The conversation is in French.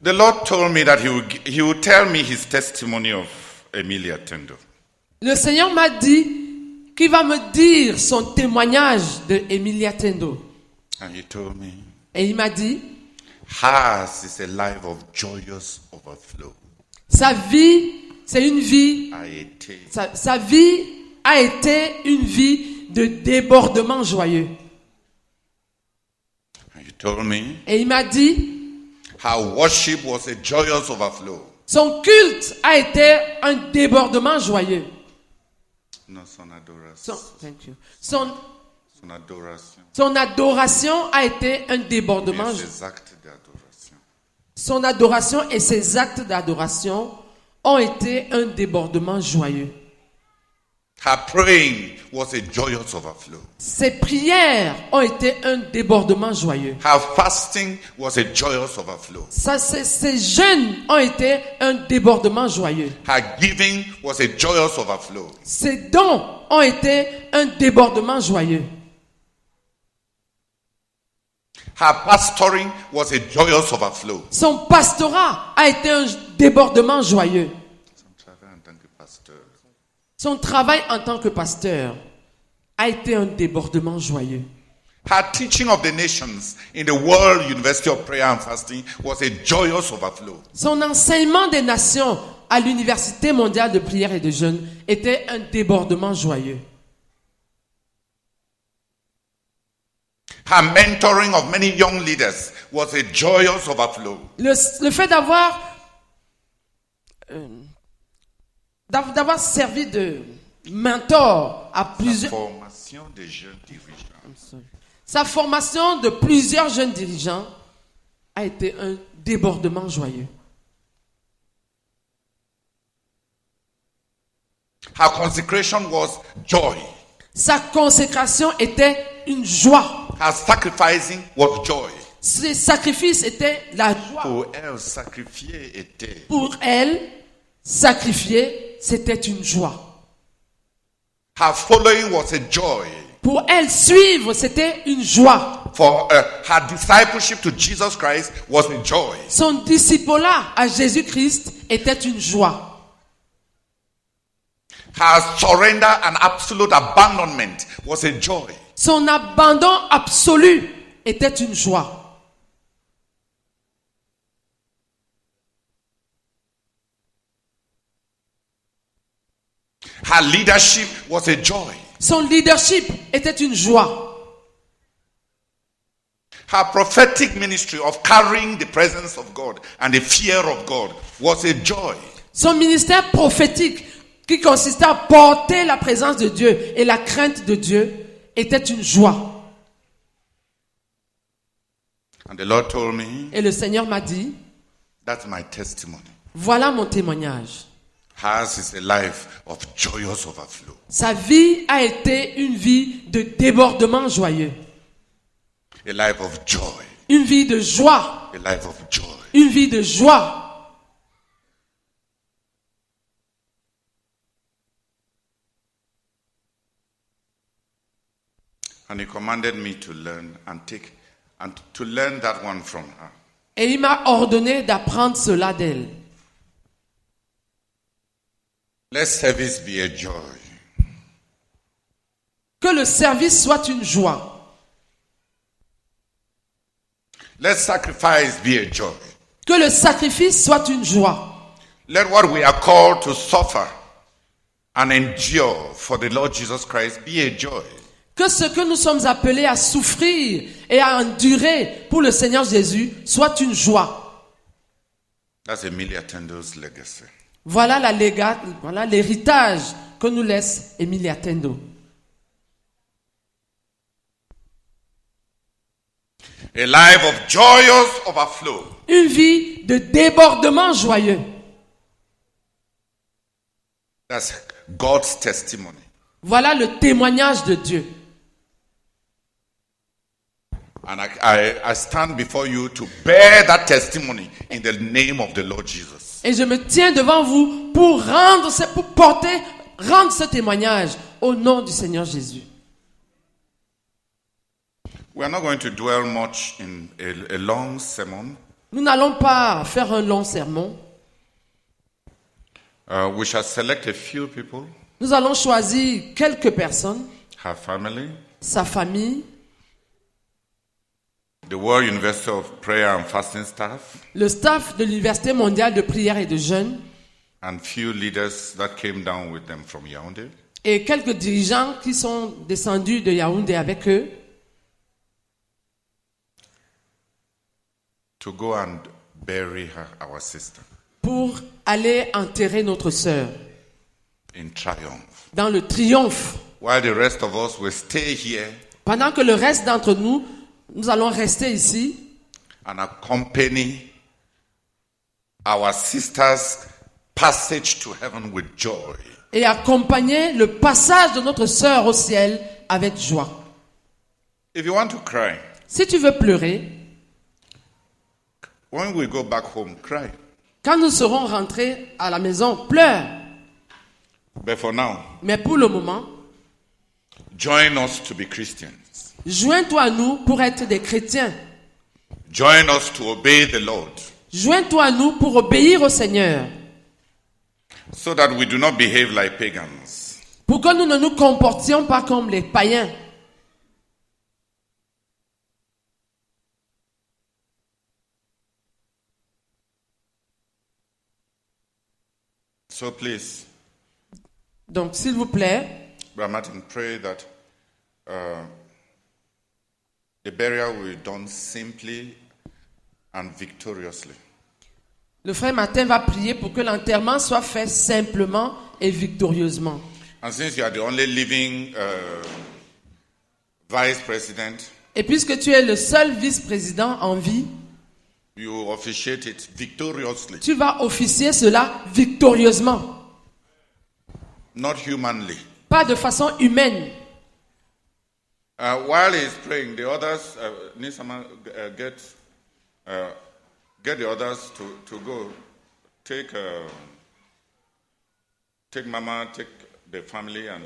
The Lord told me that he would tell me his testimony of Emilia Tendo. Le Seigneur m'a dit qu'il va me dire son témoignage de Emilia Tendo. And he told me, Et il m'a dit, hers is a life of joyous overflow. sa vie, c'est une vie, A été sa vie a été une vie de débordement joyeux. And he told me, Et il m'a dit, her worship was a joyous overflow. son culte a été un débordement joyeux. No, son adoration. Thank you. Son Son adoration. Son adoration a été un débordement. Et ses actes d'adoration. Son adoration et ses actes d'adoration ont été un débordement joyeux. Her praying was a joyous overflow. Ses prières ont été un débordement joyeux. Her fasting was a joyous overflow. Ses jeûnes ont été un débordement joyeux. Her giving was a joyous overflow. Ses dons ont été un débordement joyeux. Her pastoring was a joyous overflow. Son pastorat a été un débordement joyeux. Son travail en tant que pasteur a été un débordement joyeux. Her teaching of the nations in the World University of Prayer and Fasting was a joyous overflow. Son enseignement des nations à l'Université mondiale de prière et de jeûne était un débordement joyeux. Her mentoring of many young leaders was a joyous overflow. Le fait d'avoir servi de mentor à plusieurs... Formation des jeunes dirigeants. Sa formation de plusieurs jeunes dirigeants a été un débordement joyeux. Her consecration was joy. Sa consécration était une joie. Her sacrificing was joy. Ses sacrifices étaient la joie. Pour elle, sacrifier était. Pour elle, sacrifier, c'était une joie. Her following was a joy. Pour elle, suivre, c'était une joie. For her discipleship to Jesus Christ was a joy. Son discipolat à Jésus-Christ était une joie. Her surrender and absolute abandonment was a joy. Son abandon absolu était une joie. Her leadership was a joy. Son leadership était une joie. Her prophetic ministry of carrying the presence of God and the fear of God was a joy. Son ministère prophétique qui consistait à porter la présence de Dieu et la crainte de Dieu était une joie. And the Lord told me, Et le Seigneur m'a dit, that's my testimony. voilà mon témoignage. Hers is a life of joyous overflow. Sa vie a été une vie de débordement joyeux. A life of joy. Une vie de joie. A life of joy. Une vie de joie. And he commanded me to learn and to learn that one from her. Et il m'a ordonné d'apprendre cela d'elle. Let service be a joy. Que le service soit une joie. Let sacrifice be a joy. Que le sacrifice soit une joie. Let what we are called to suffer and endure for the Lord Jesus Christ be a joy. Que ce que nous sommes appelés à souffrir et à endurer pour le Seigneur Jésus soit une joie. That's Emilia Tendo's legacy. Voilà l'héritage que nous laisse Emilia Tendo. A life of joyous overflow. Une vie de débordement joyeux. That's God's testimony. Voilà le témoignage de Dieu. And I stand before you to bear that testimony in the name of the Lord Jesus. Et je me tiens devant vous pour rendre ce témoignage au nom du Seigneur Jésus. We are not going to dwell much in a long sermon. Nous n'allons pas faire un long sermon. We shall select a few people, Nous allons choisir quelques personnes, her family, sa famille, the World University of Prayer and Fasting staff, le staff de l'Université mondiale de prière et de jeûne and few leaders that came down with them from Yaoundé. et quelques dirigeants qui sont descendus de Yaoundé avec eux To go and bury her, our sister, pour aller enterrer notre sœur in triumph. dans le triomphe. While the rest of us will stay here Pendant que le reste d'entre nous, nous allons rester ici and accompany our sister's passage to heaven with joy. et accompagner le passage de notre sœur au ciel avec joie. If you want to cry, Si tu veux pleurer, when we go back home, cry. quand nous serons rentrés à la maison, pleure. But for now, Mais pour le moment, join us to be Christians. joins-toi à nous pour être des chrétiens. Join us to obey the Lord, Joins-toi à nous pour obéir au Seigneur. so that we do not behave like pagans. Pour que nous ne nous comportions pas comme les païens. So please, Donc, s'il vous plaît, Brother Martin, pray that the burial will be done simply and victoriously. le frère Martin va prier pour que l'enterrement soit fait simplement et victorieusement. And since you are the only living vice president, Et puisque tu es le seul vice-président en vie, you officiate it victoriously, tu vas officier cela victorieusement, not humanly. pas de façon humaine. While he is praying, the others need someone get the others to go. Take Mama, take the family, and